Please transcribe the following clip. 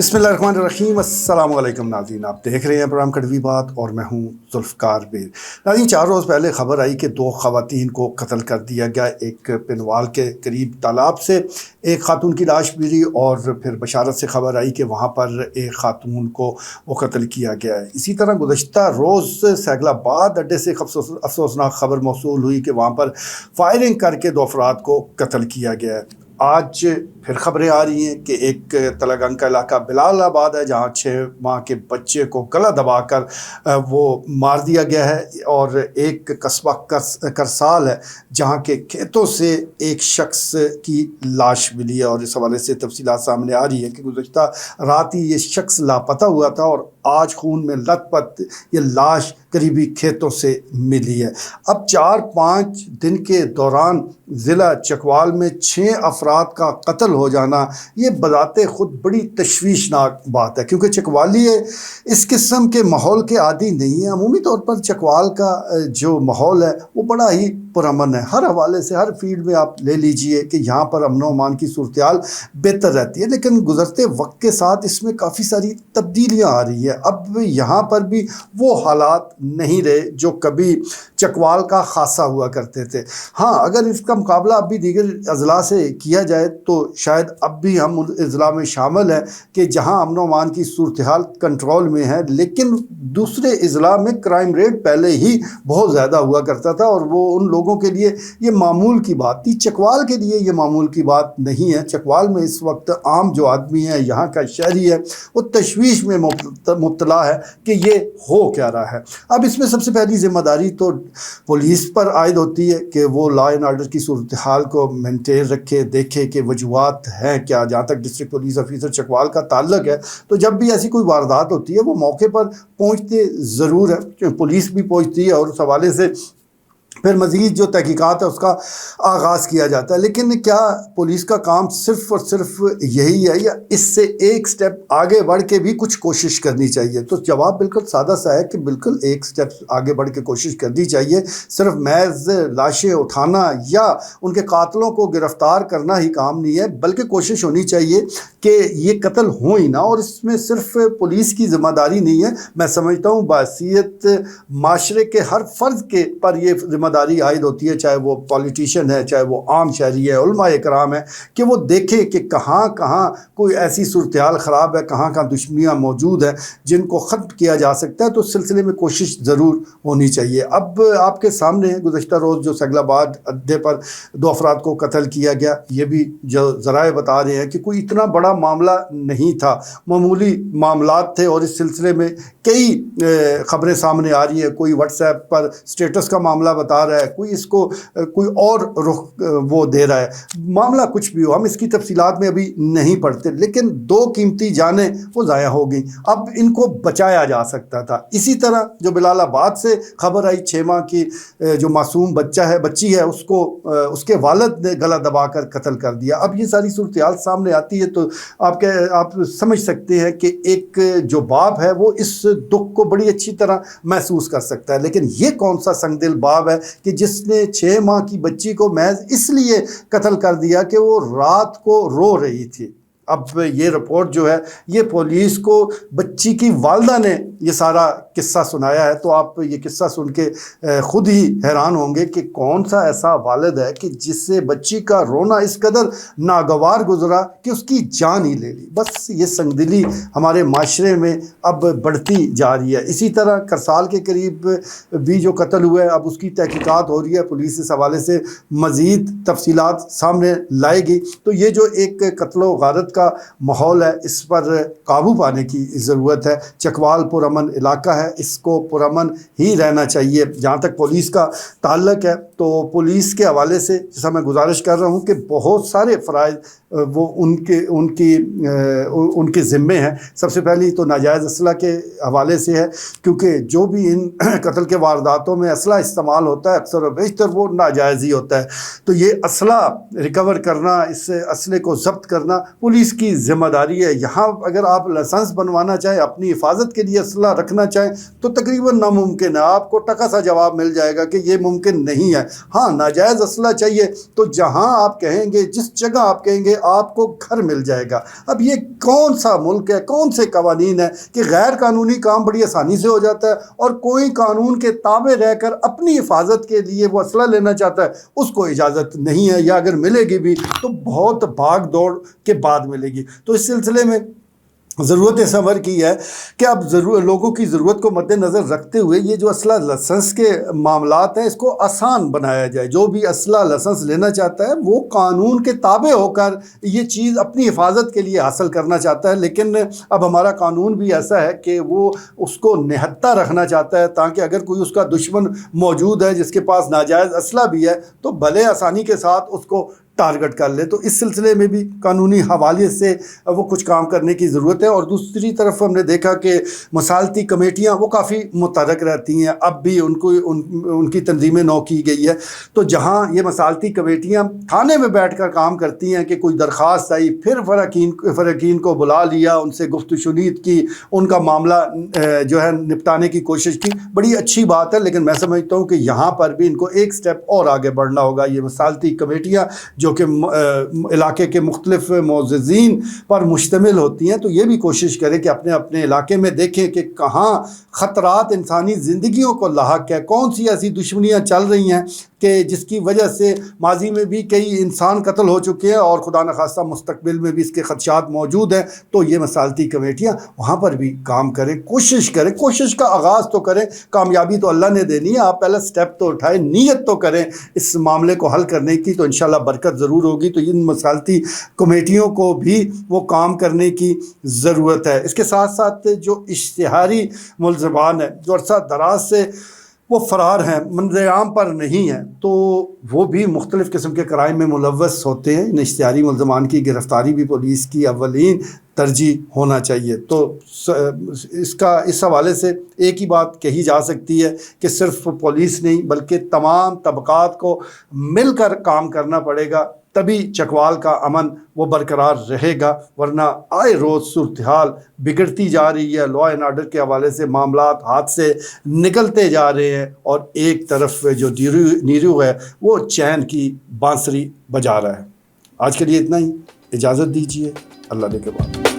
बिस्मिल्लाहिर्रहमानिर्रहीम। अस्सलाम वालेकुम नाज़रीन, आप देख रहे हैं प्रोग्राम कड़वी बात और मैं हूं ज़ुल्फ़कार बेर। नाज़रीन, 4 रोज़ पहले ख़बर आई कि 2 ख़वातीन को कत्ल कर दिया गया। एक पिनवाल के करीब तालाब से एक ख़ातून की लाश मिली और फिर बशारत से ख़बर आई कि वहाँ पर एक ख़ातून को वो कत्ल किया गया है। इसी तरह गुज़श्ता रोज़ सैगलाबाद अड्डे से एक अफसोसनाक ख़बर मौसूल हुई कि वहाँ पर फायरिंग करके 2 अफराद को कत्ल किया गया है। आज फिर ख़बरें आ रही हैं कि एक तलगंग का इलाका बिलालाबाद है जहाँ 6 माह के बच्चे को गला दबाकर वो मार दिया गया है, और एक कस्बा करसाल है जहाँ के खेतों से एक शख्स की लाश मिली है। और इस हवाले से तफसीलात सामने आ रही है कि गुज़श्ता रात ही ये शख्स लापता हुआ था और आज खून में लथपथ ये लाश करीबी खेतों से मिली है। अब 4-5 दिन के दौरान ज़िला चकवाल में 6 अफराद का कत्ल हो जाना ये बज़ाते ख़ुद बड़ी तशवीशनाक बात है, क्योंकि चकवाली इस किस्म के माहौल के आदी नहीं है। अमूमी तौर पर चकवाल का जो माहौल है वो बड़ा ही पुरअमन है। हर हवाले से हर फील्ड में आप ले लीजिए कि यहाँ पर अमन व अमान की सूरत बेहतर रहती है, लेकिन गुज़रते वक्त के साथ इसमें काफ़ी सारी तब्दीलियाँ आ रही है। अब यहाँ पर भी वो हालात नहीं रहे जो कभी चकवाल का खासा हुआ करते थे। हाँ, अगर इसका मुकाबला अब भी दीगर अज़ला से किया जाए तो शायद अब भी हम उन अज़ला में शामिल हैं कि जहाँ अमन व अमान की सूरत हाल कंट्रोल में है, लेकिन दूसरे अज़ला में क्राइम रेट पहले ही बहुत ज़्यादा हुआ करता था और वो उन लोगों के लिए ये मामूल की बात थी। चकवाल के लिए ये मामूल की बात नहीं है। चकवाल में इस वक्त आम जो आदमी है, यहाँ का शहरी है, वो तशवीश में मुब्तला है कि ये हो क्या रहा है। अब इसमें सबसे पहली ज़िम्मेदारी तो पुलिस पर आयद होती है कि वो लॉ एंड ऑर्डर की सूरत हाल को मेंटेन रखे, देखे कि वजूहात हैं क्या। जहाँ तक डिस्ट्रिक्ट पुलिस ऑफिसर चकवाल का ताल्लुक है तो जब भी ऐसी कोई वारदात होती है वो मौके पर पहुँचते ज़रूर है, पुलिस भी पहुँचती है और उस हवाले से फिर मज़ीद जो तहकीकात है उसका आगाज़ किया जाता है। लेकिन क्या पुलिस का काम सिर्फ़ और सिर्फ यही है या इससे एक स्टेप आगे बढ़ के भी कुछ कोशिश करनी चाहिए? तो जवाब बिल्कुल सादा सा है कि बिल्कुल एक स्टेप आगे बढ़ के कोशिश करनी चाहिए। सिर्फ महज लाशें उठाना या उनके कातलों को गिरफ़्तार करना ही काम नहीं है, बल्कि कोशिश होनी चाहिए कि ये कत्ल हो ही ना। और इसमें सिर्फ पुलिस की ज़िम्मेदारी नहीं है, मैं समझता हूँ बासियत माशरे के हर फ़र्द के पर ये ज़िम्मेदारी आयद होती है, चाहे वो पॉलिटिशियन है, चाहे वो आम शहरी है, उलमा इकराम है, कि वो देखे कि कहाँ कहाँ कोई ऐसी सूरत हाल ख़राब है, कहाँ कहाँ दुश्मनियाँ मौजूद हैं जिनको ख़त्म किया जा सकता है। तो उस सिलसिले में कोशिश ज़रूर होनी चाहिए। अब आपके सामने गुज़श्ता रोज़ जो सैगलाबाद अड्डे पर 2 अफराद को कत्ल किया गया, ये भी जो ज़राए बता रहे हैं कि कोई इतना बड़ा मामला नहीं था, मामूली मामलात थे। और इस सिलसिले में कई ख़बरें सामने आ रही है। कोई व्हाट्सएप पर स्टेटस का मामला बता रहा है, कोई इसको कोई और रुख वो दे रहा है। मामला कुछ भी हो, हम इसकी तफसीलात में अभी नहीं पढ़ते, लेकिन 2 कीमती जानें वो ज़ाया हो गई। अब इनको बचाया जा सकता था। इसी तरह जो बिलालाबाद से खबर आई 6 माह की जो मासूम बच्ची है उसको उसके वालिद ने गला दबाकर कत्ल कर दिया। अब ये सारी सूरत हाल सामने आती है तो आप समझ सकते हैं कि एक जो बाप है वो इस दुख को बड़ी अच्छी तरह महसूस कर सकता है। लेकिन ये कौन सा संगदिल बाप है कि जिसने 6 माह की बच्ची को महज इसलिए कत्ल कर दिया कि वो रात को रो रही थी। अब ये रिपोर्ट जो है ये पुलिस को बच्ची की वालदा ने ये सारा किस्सा सुनाया है, तो आप ये किस्सा सुन के ख़ुद ही हैरान होंगे कि कौन सा ऐसा वालिद है कि जिससे बच्ची का रोना इस कदर नागवार गुजरा कि उसकी जान ही ले ली। बस ये संगदिली हमारे माशरे में अब बढ़ती जा रही है। इसी तरह करसाल के करीब भी जो कत्ल हुआ है, अब उसकी तहकीकात हो रही है, पुलिस इस हवाले से मज़ीद तफसीलात सामने लाएगी। तो ये जो एक कत्ल व गारत का माहौल है, इस पर काबू पाने की ज़रूरत है। चकवाल पुरअमन इलाका है, इसको पुरअमन ही रहना चाहिए। जहाँ तक पुलिस का ताल्लुक है तो पुलिस के हवाले से जैसा मैं गुजारिश कर रहा हूँ कि बहुत सारे फ़राइज़ वो उनके ज़िम्मे हैं। सबसे पहली तो नाजायज़ असला के हवाले से है, क्योंकि जो भी इन कत्ल के वारदातों में असला इस्तेमाल होता है अक्सर व बेशतर वो नाजायज़ ही होता है। तो ये असला रिकवर करना, इस असले को ज़ब्त करना पुलिस پولیس کی ذمہ داری ہے. یہاں اگر آپ لائسنس بنوانا چاہیں، اپنی حفاظت کے لیے اسلحہ رکھنا چاہیں تو تقریباً ناممکن ہے. آپ کو ٹکا سا جواب مل جائے گا کہ یہ ممکن نہیں ہے. ہاں، ناجائز اسلحہ چاہیے تو جہاں آپ کہیں گے، جس جگہ آپ کہیں گے، آپ کو گھر مل جائے گا. اب یہ کون سا ملک ہے، کون سے قوانین ہیں کہ غیر قانونی کام بڑی آسانی سے ہو جاتا ہے، اور کوئی قانون کے تابع رہ کر اپنی حفاظت کے لیے وہ اسلحہ لینا چاہتا ہے اس کو اجازت نہیں ہے، یا اگر ملے گی بھی تو بہت بھاگ دوڑ کے بعد ملے گی. تو اس سلسلے میں ضرورت اس امر کی ہے کہ اب لوگوں کی ضرورت کو مد نظر رکھتے ہوئے یہ جو اسلحہ لائسنس کے معاملات ہیں اس کو آسان بنایا جائے. جو بھی اسلحہ لائسنس لینا چاہتا ہے وہ قانون کے تابع ہو کر یہ چیز اپنی حفاظت کے لیے حاصل کرنا چاہتا ہے. لیکن اب ہمارا قانون بھی ایسا ہے کہ وہ اس کو نہتہ رکھنا چاہتا ہے تاکہ اگر کوئی اس کا دشمن موجود ہے جس کے پاس ناجائز اسلحہ بھی ہے تو بھلے آسانی کے ساتھ اس کو ٹارگٹ کر لے. تو اس سلسلے میں بھی قانونی حوالے سے وہ کچھ کام کرنے کی ضرورت ہے. اور دوسری طرف ہم نے دیکھا کہ مسالتی کمیٹیاں وہ کافی متحرک رہتی ہیں. اب بھی ان کی تنظیمیں نو کی گئی ہے. تو جہاں یہ مسالتی کمیٹیاں تھانے میں بیٹھ کر کام کرتی ہیں کہ کوئی درخواست آئی، پھر فریقین کو بلا لیا، ان سے گفت و شنید کی، ان کا معاملہ جو ہے نپٹانے کی کوشش کی، بڑی اچھی بات ہے. لیکن میں سمجھتا ہوں کہ یہاں پر بھی ان کو ایک سٹیپ اور آگے بڑھنا ہوگا. یہ مسالتی کمیٹیاں جو کہ علاقے کے مختلف معززین پر مشتمل ہوتی ہیں تو یہ بھی کوشش کریں کہ اپنے اپنے علاقے میں دیکھیں کہ کہاں خطرات انسانی زندگیوں کو لاحق ہے، کون سی ایسی دشمنیاں چل رہی ہیں کہ جس کی وجہ سے ماضی میں بھی کئی انسان قتل ہو چکے ہیں اور خدا نخواستہ مستقبل میں بھی اس کے خدشات موجود ہیں. تو یہ مسالتی کمیٹیاں وہاں پر بھی کام کریں، کوشش کا آغاز تو کریں. کامیابی تو اللہ نے دینی ہے، آپ پہلا سٹیپ تو اٹھائیں، نیت تو کریں اس معاملے کو حل کرنے کی، تو انشاءاللہ برکت ضرور ہوگی. تو ان مسالتی کمیٹیوں کو بھی وہ کام کرنے کی ضرورت ہے. اس کے ساتھ ساتھ جو اشتہاری ملزمان ہیں جو عرصہ دراز سے وہ فرار ہیں، منظر عام پر نہیں ہیں، تو وہ بھی مختلف قسم کے کرائم میں ملوث ہوتے ہیں. ان اشتہاری ملزمان کی گرفتاری بھی پولیس کی اولین ترجیح ہونا چاہیے. تو اس حوالے سے ایک ہی بات کہی جا سکتی ہے کہ صرف پولیس نہیں بلکہ تمام طبقات کو مل کر کام کرنا پڑے گا، تبھی چکوال کا امن وہ برقرار رہے گا. ورنہ آئے روز صورتحال بگڑتی جا رہی ہے، لا اینڈ آرڈر کے حوالے سے معاملات ہاتھ سے نکلتے جا رہے ہیں، اور ایک طرف جو نیرو ہے وہ چین کی بانسری بجا رہا ہے. آج کے لیے اتنا ہی، اجازت دیجیے، اللہ نے کے بعد.